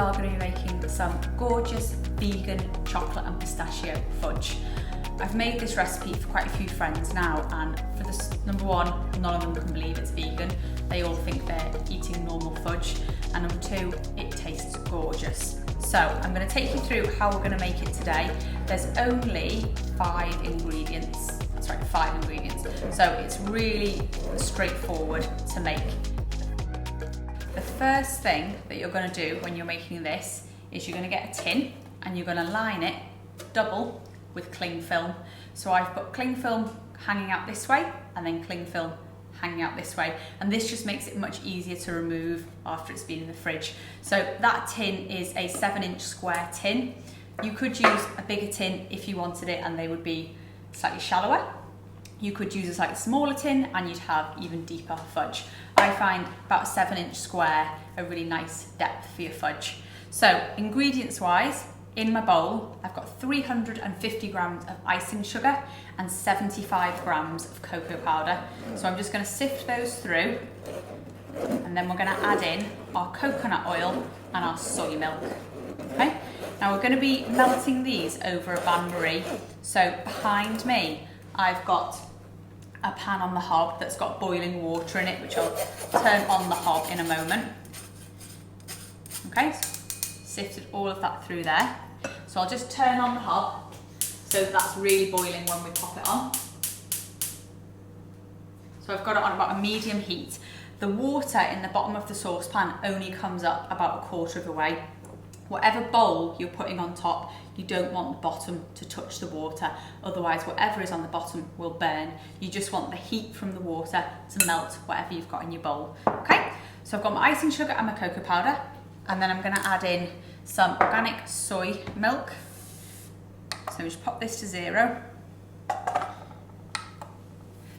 are going to be making some gorgeous vegan chocolate and pistachio fudge. I've made this recipe for quite a few friends now, and for this, number one, none of them can believe it's vegan. They all think they're eating normal fudge. And number two, it tastes gorgeous. So I'm going to take you through how we're going to make it today. There's only 5 ingredients. That's right, 5 ingredients. So it's really straightforward to make. The first thing that you're going to do when you're making this is you're going to get a tin and you're going to line it double with cling film. So I've put cling film hanging out this way and then cling film hanging out this way, and this just makes it much easier to remove after it's been in the fridge. So that tin is a 7-inch square tin. You could use a bigger tin if you wanted it and they would be slightly shallower. You could use a slightly smaller tin and you'd have even deeper fudge. I find about a 7-inch square a really nice depth for your fudge. So ingredients wise, in my bowl, I've got 350 grams of icing sugar and 75 grams of cocoa powder. So I'm just going to sift those through, and then we're going to add in our coconut oil and our soy milk. Okay? Now we're going to be melting these over a bain-marie. So behind me, I've got a pan on the hob that's got boiling water in it, which I'll turn on the hob in a moment. Okay, sifted all of that through there. So I'll just turn on the hob so that's really boiling when we pop it on. So I've got it on about a medium heat. The water in the bottom of the saucepan only comes up about 1/4 of the way. Whatever bowl you're putting on top, you don't want the bottom to touch the water, otherwise whatever is on the bottom will burn. You just want the heat from the water to melt whatever you've got in your bowl. Okay, so I've got my icing sugar and my cocoa powder, and then I'm going to add in some organic soy milk. So just pop this to 0.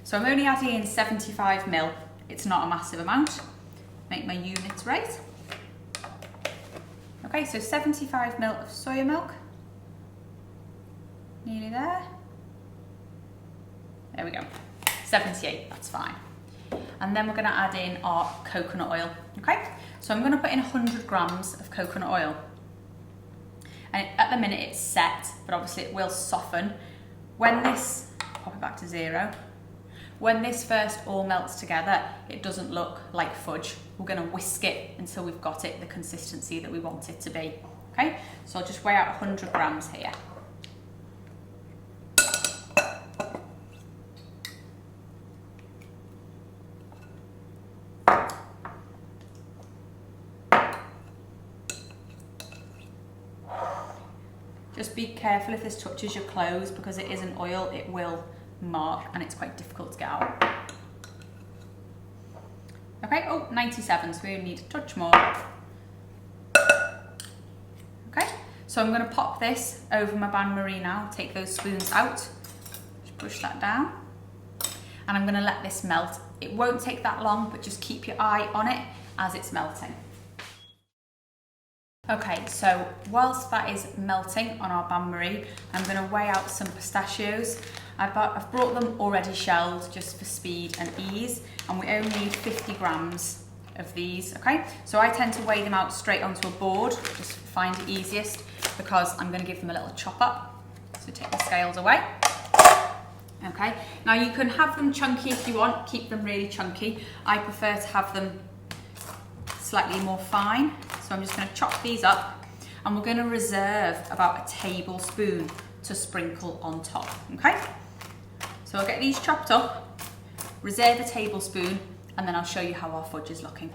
So I'm only adding in 75 ml. It's not a massive amount. Make my units right. Okay, so 75 ml of soya milk. Nearly there. There we go. 78, that's fine. And then we're going to add in our coconut oil. Okay, so I'm going to put in 100 grams of coconut oil. And at the minute it's set, but obviously it will soften. When this, pop it back to 0. When this first all melts together, it doesn't look like fudge. We're going to whisk it until we've got it the consistency that we want it to be. Okay, so I'll just weigh out 100 grams here. Just be careful if this touches your clothes, because it is an oil, it will mark and it's quite difficult to get out. Okay, oh, 97, so we need a touch more. Okay, so I'm going to pop this over my bain-marie now, take those spoons out, just push that down, and I'm going to let this melt. It won't take that long, but just keep your eye on it as it's melting. Okay, so whilst that is melting on our bain-marie, I'm going to weigh out some pistachios. I've brought them already shelled just for speed and ease, and we only need 50 grams of these, okay? So I tend to weigh them out straight onto a board, just find it easiest, because I'm going to give them a little chop up. So take the scales away. Okay, now you can have them chunky if you want, keep them really chunky. I prefer to have them slightly more fine. So I'm just going to chop these up, and we're going to reserve about a tablespoon to sprinkle on top, okay? So I'll get these chopped up, reserve a tablespoon, and then I'll show you how our fudge is looking.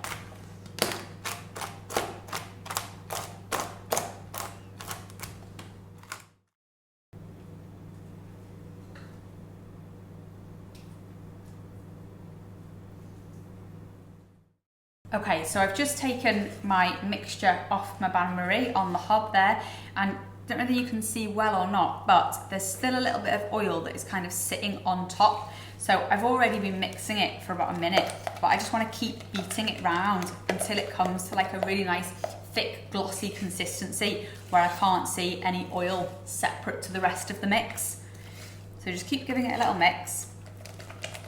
Okay, so I've just taken my mixture off my bain-marie on the hob there, and don't know whether you can see well or not, but there's still a little bit of oil that is kind of sitting on top. So I've already been mixing it for about a minute, but I just want to keep beating it round until it comes to like a really nice thick glossy consistency where I can't see any oil separate to the rest of the mix. So just keep giving it a little mix.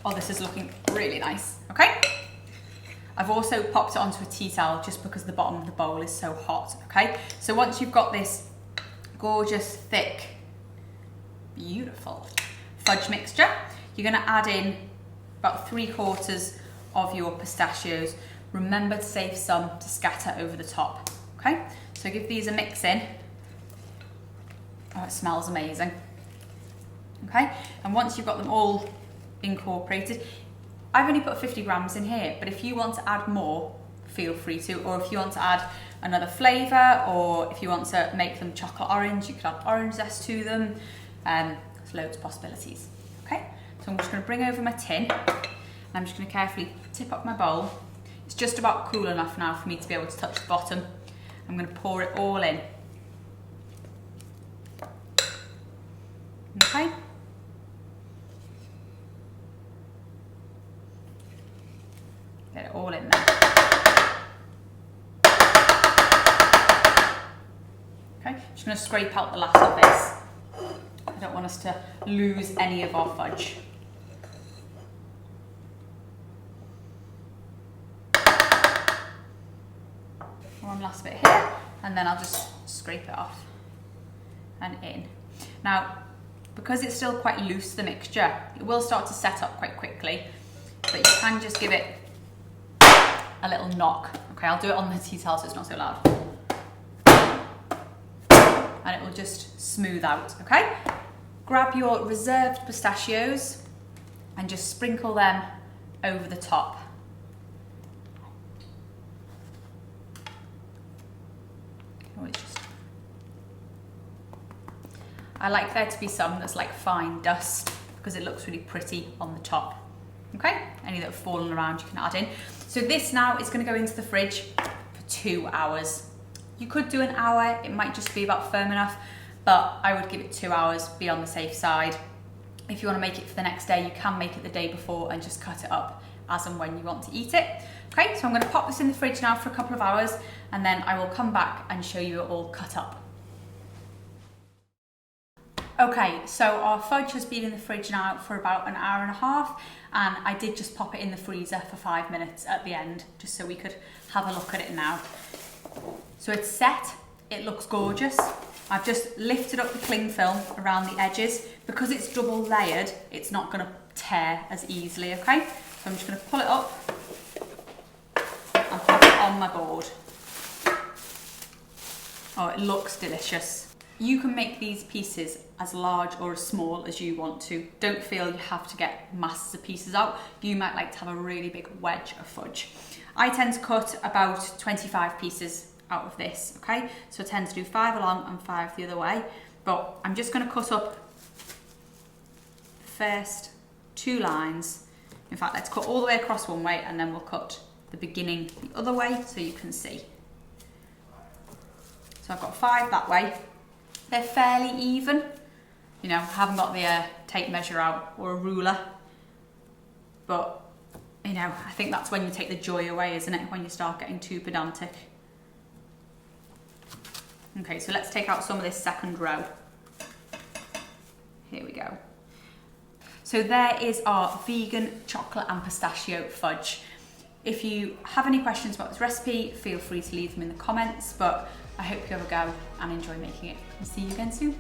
Oh, this is looking really nice, okay? I've also popped it onto a tea towel just because the bottom of the bowl is so hot, okay? So once you've got this gorgeous, thick, beautiful fudge mixture, you're gonna add in about 3/4 of your pistachios. Remember to save some to scatter over the top, okay? So give these a mix in. Oh, it smells amazing. Okay, and once you've got them all incorporated, I've only put 50 grams in here, but if you want to add more, feel free to, or if you want to add another flavour, or if you want to make them chocolate orange, you could add orange zest to them. There's loads of possibilities, okay? So I'm just going to bring over my tin, and I'm just going to carefully tip up my bowl. It's just about cool enough now for me to be able to touch the bottom. I'm going to pour it all in. Okay. Get it all in there. Okay, just going to scrape out the last of this. I don't want us to lose any of our fudge. One last bit here, and then I'll just scrape it off and in. Now, because it's still quite loose, the mixture, it will start to set up quite quickly, but you can just give it a little knock. Okay, I'll do it on the tea towel so it's not so loud. And it will just smooth out, okay? Grab your reserved pistachios and just sprinkle them over the top. I like there to be some that's like fine dust because it looks really pretty on the top. Okay, any that have fallen around you can add in. So this now is going to go into the fridge for 2 hours. You could do an hour, it might just be about firm enough, but I would give it 2 hours, be on the safe side. If you want to make it for the next day, you can make it the day before and just cut it up as and when you want to eat it. Okay, so I'm going to pop this in the fridge now for a couple of hours, and then I will come back and show you it all cut up. Okay, so our fudge has been in the fridge now for about an hour and a half, and I did just pop it in the freezer for 5 minutes at the end, just so we could have a look at it now. So it's set, it looks gorgeous. I've just lifted up the cling film around the edges. Because it's double layered, it's not gonna tear as easily, okay? So I'm just gonna pull it up and pop it on my board. Oh, it looks delicious. You can make these pieces as large or as small as you want to. Don't feel you have to get masses of pieces out. You might like to have a really big wedge of fudge. I tend to cut about 25 pieces out of this, okay? So I tend to do 5 along and 5 the other way, but I'm just gonna cut up the first 2 lines. In fact, let's cut all the way across one way and then we'll cut the beginning the other way so you can see. So I've got 5 that way. They're fairly even. You know, I haven't got the tape measure out or a ruler, but you know, I think that's when you take the joy away, isn't it? When you start getting too pedantic. Okay, so let's take out some of this second row. Here we go. So there is our vegan chocolate and pistachio fudge. If you have any questions about this recipe, feel free to leave them in the comments, but I hope you have a go and enjoy making it. I'll see you again soon.